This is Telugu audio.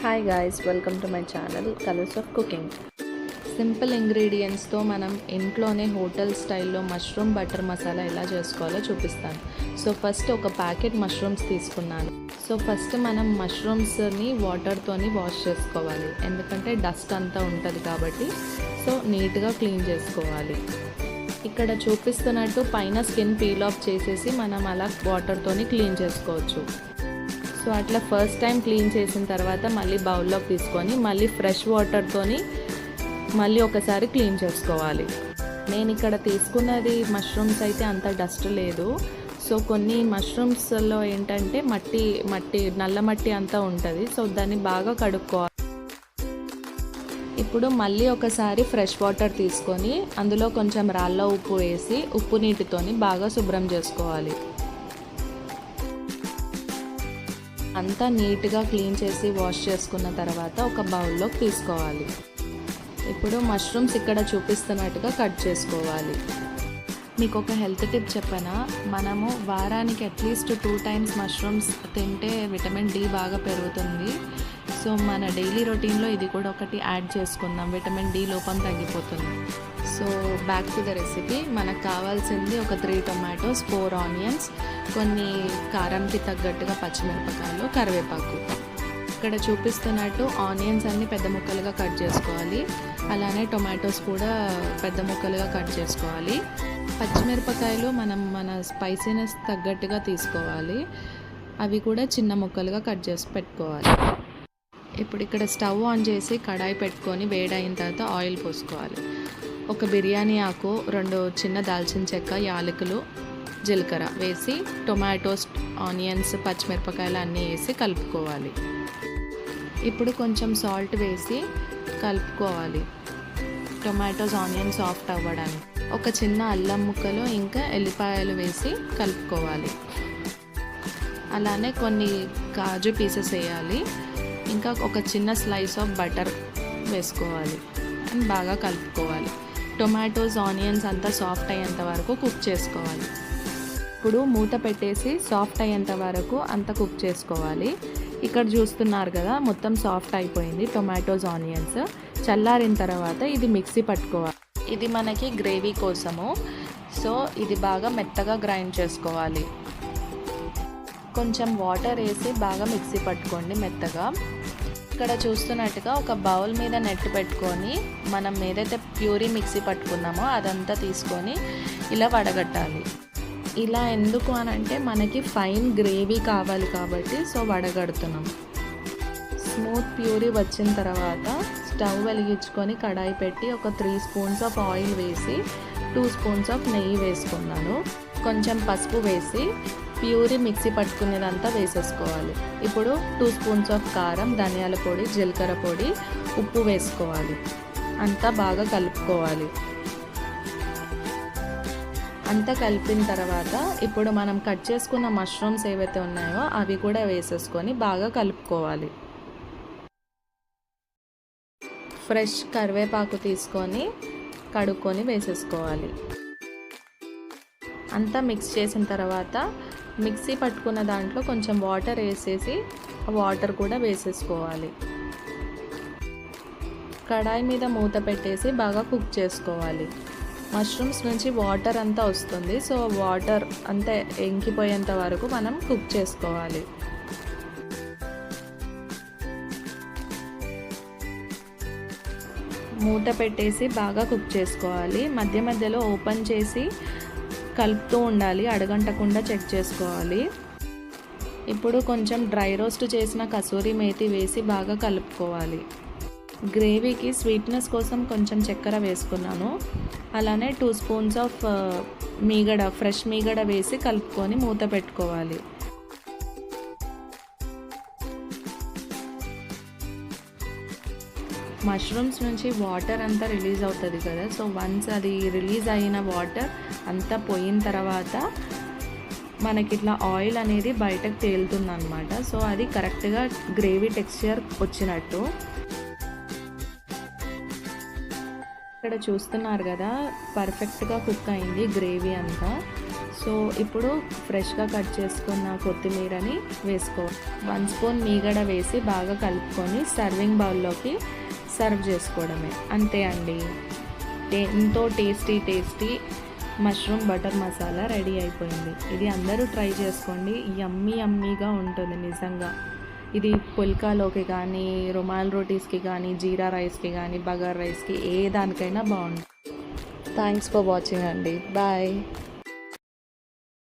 Hi guys, welcome to my channel colours of cooking. Simple ఇంగ్రీడియంట్స్తో మనం ఇంట్లోనే హోటల్ స్టైల్లో మష్రూమ్ బటర్ మసాలా ఎలా చేసుకోవాలో చూపిస్తాను. సో ఫస్ట్ ఒక ప్యాకెట్ మష్రూమ్స్ తీసుకున్నాను. సో ఫస్ట్ మనం మష్రూమ్స్ని వాటర్తోని వాష్ చేసుకోవాలి, ఎందుకంటే డస్ట్ అంతా ఉంటుంది కాబట్టి. సో నీట్గా క్లీన్ చేసుకోవాలి. ఇక్కడ చూపిస్తున్నట్టు పైన స్కిన్ పీల్ ఆఫ్ చేసేసి మనం అలా వాటర్తోని క్లీన్ చేసుకోవచ్చు. సో అట్లా ఫస్ట్ టైం క్లీన్ చేసిన తర్వాత మళ్ళీ బౌల్లోకి తీసుకొని మళ్ళీ ఫ్రెష్ వాటర్తోని మళ్ళీ ఒకసారి క్లీన్ చేసుకోవాలి. నేను ఇక్కడ తీసుకున్నది మష్రూమ్స్ అయితే అంత డస్ట్ లేదు. సో కొన్ని మష్రూమ్స్లో ఏంటంటే మట్టి నల్ల మట్టి అంతా ఉంటుంది. సో దాన్ని బాగా కడుక్కోవాలి. ఇప్పుడు మళ్ళీ ఒకసారి ఫ్రెష్ వాటర్ తీసుకొని అందులో కొంచెం రాళ్ళ ఉప్పు వేసి ఉప్పు నీటితోని బాగా శుభ్రం చేసుకోవాలి. అంతా నీట్గా క్లీన్ చేసి వాష్ చేసుకున్న తర్వాత ఒక బౌల్లోకి తీసుకోవాలి. ఇప్పుడు మష్రూమ్స్ ఇక్కడ చూపిస్తున్నట్టుగా కట్ చేసుకోవాలి. మీకు ఒక హెల్త్ టిప్ చెప్పనా, మనము వారానికి అట్లీస్ట్ 2 times మష్రూమ్స్ తింటే విటమిన్ డి బాగా పెరుగుతుంది. సో మన డైలీ రొటీన్లో ఇది కూడా ఒకటి యాడ్ చేసుకుందాం, విటమిన్ డి లోపం తగ్గిపోతుంది. So back to the recipe. మనకు కావాల్సింది ఒక 3 tomatoes, 4 onions, కొన్ని కారంకి తగ్గట్టుగా పచ్చిమిరపకాయలు, కరివేపాకు. ఇక్కడ చూపిస్తున్నట్టు ఆనియన్స్ అన్ని పెద్ద ముక్కలుగా కట్ చేసుకోవాలి. అలానే టొమాటోస్ కూడా పెద్ద ముక్కలుగా కట్ చేసుకోవాలి. పచ్చిమిరపకాయలు మన స్పైసీనెస్ తగ్గట్టుగా తీసుకోవాలి. అవి కూడా చిన్న ముక్కలుగా కట్ చేసి పెట్టుకోవాలి. ఇప్పుడు ఇక్కడ స్టవ్ ఆన్ చేసి కడాయి పెట్టుకొని వేడైన తర్వాత ఆయిల్ పోసుకోవాలి. ఒక బిర్యానీ ఆకు, 2 చిన్న దాల్చిన చెక్క, యాలకులు, జీలకర్ర వేసి టొమాటోస్, ఆనియన్స్, పచ్చిమిరపకాయలు అన్నీ వేసి కలుపుకోవాలి. ఇప్పుడు కొంచెం సాల్ట్ వేసి కలుపుకోవాలి, టొమాటోస్ ఆనియన్స్ సాఫ్ట్ అవ్వడానికి. ఒక చిన్న అల్లం ముక్కలు ఇంకా ఎల్లిపాయలు వేసి కలుపుకోవాలి. అలానే కొన్ని కాజు పీసెస్ వేయాలి. ఇంకా ఒక చిన్న స్లైస్ ఆఫ్ బటర్ వేసుకోవాలి అండ్ బాగా కలుపుకోవాలి. టొమాటోస్, ఆనియన్స్ అంతా సాఫ్ట్ అయ్యేంత వరకు కుక్ చేసుకోవాలి. ఇప్పుడు మూత పెట్టేసి సాఫ్ట్ అయ్యేంత వరకు అంతా కుక్ చేసుకోవాలి. ఇక్కడ చూస్తున్నారు కదా, మొత్తం సాఫ్ట్ అయిపోయింది టొమాటోస్, ఆనియన్స్. చల్లారిన తర్వాత ఇది మిక్సీ పట్టుకోవాలి. ఇది మనకి గ్రేవీ కోసము. సో ఇది బాగా మెత్తగా గ్రైండ్ చేసుకోవాలి. కొంచెం వాటర్ వేసి బాగా మిక్సీ పట్టుకోండి మెత్తగా. ఇక్కడ చూస్తున్నట్టుగా ఒక బౌల్ మీద నెట్ పెట్టుకొని మనం ఏదైతే ప్యూరీ మిక్సీ పట్టుకున్నామో అదంతా తీసుకొని ఇలా వడగట్టాలి. ఇలా ఎందుకు అనంటే మనకి ఫైన్ గ్రేవీ కావాలి కాబట్టి సో వడగడుతున్నాం. స్మూత్ ప్యూరీ వచ్చిన తర్వాత స్టవ్ వెలిగించుకొని కడాయి పెట్టి ఒక 3 spoons ఆఫ్ ఆయిల్ వేసి 2 spoons ఆఫ్ నెయ్యి వేసుకున్నాను. కొంచెం పసుపు వేసి ప్యూరీ మిక్సీ పట్టుకునేదంతా వేసేసుకోవాలి. ఇప్పుడు 2 spoons ఆఫ్ కారం, ధనియాల పొడి, జీలకర్ర పొడి, ఉప్పు వేసుకోవాలి. అంతా బాగా కలుపుకోవాలి. అంతా కలిపిన తర్వాత ఇప్పుడు మనం కట్ చేసుకున్న మష్రూమ్స్ ఏవైతే ఉన్నాయో అవి కూడా వేసేసుకొని బాగా కలుపుకోవాలి. ఫ్రెష్ కరివేపాకు తీసుకొని కడుక్కొని వేసేసుకోవాలి. అంతా మిక్స్ చేసిన తర్వాత మిక్సీ పట్టుకున్న దాంట్లో కొంచెం వాటర్ వేసేసి వాటర్ కూడా వేసేసుకోవాలి. కడాయి మీద మూత పెట్టేసి బాగా కుక్ చేసుకోవాలి. మష్రూమ్స్ నుంచి వాటర్ అంతా వస్తుంది. సో వాటర్ అంతా ఎంకిపోయేంత వరకు మనం కుక్ చేసుకోవాలి. మూత పెట్టేసి బాగా కుక్ చేసుకోవాలి. మధ్య మధ్యలో ఓపెన్ చేసి కలుపుతూ ఉండాలి, అడగంటకుండా చెక్ చేసుకోవాలి. ఇప్పుడు కొంచెం డ్రై రోస్ట్ చేసిన కసూరి మేతి వేసి బాగా కలుపుకోవాలి. గ్రేవీకి స్వీట్నెస్ కోసం కొంచెం చక్కెర వేసుకున్నాను. అలానే 2 spoons ఆఫ్ మీగడ, ఫ్రెష్ మీగడ వేసి కలుపుకొని మూత పెట్టుకోవాలి. మష్రూమ్స్ నుంచి వాటర్ అంతా రిలీజ్ అవుతుంది కదా. సో వన్స్ అది రిలీజ్ అయిన వాటర్ అంతా పోయిన తర్వాత మనకి ఇట్లా ఆయిల్ అనేది బయటకు తేలుతుంది అనమాట. సో అది కరెక్ట్గా గ్రేవీ టెక్స్చర్ వచ్చినట్టు. ఇక్కడ చూస్తున్నారు కదా, పర్ఫెక్ట్గా కుక్ అయింది గ్రేవీ అంతా. సో ఇప్పుడు ఫ్రెష్గా కట్ చేసుకున్న కొత్తిమీరని వేసుకో. 1 స్పూన్ మీగడ వేసి బాగా కలుపుకొని సర్వింగ్ బౌల్లోకి సర్వ్ చేసుకోవడమే. అంతే అండి, ఎంతో tasty mushroom butter masala ready అయిపోయింది. ఇది అందరూ ట్రై చేసుకోండి, యమ్మీగా ఉంటుంది నిజంగా. ఇది పుల్కాలోకి కానీ, రుమాల్ రోటీస్కి కానీ, జీరా రైస్కి కానీ, బగార్ రైస్కి ఏ దానికైనా బాగుంటుంది. థ్యాంక్స్ ఫర్ వాచింగ్ అండి. బాయ్.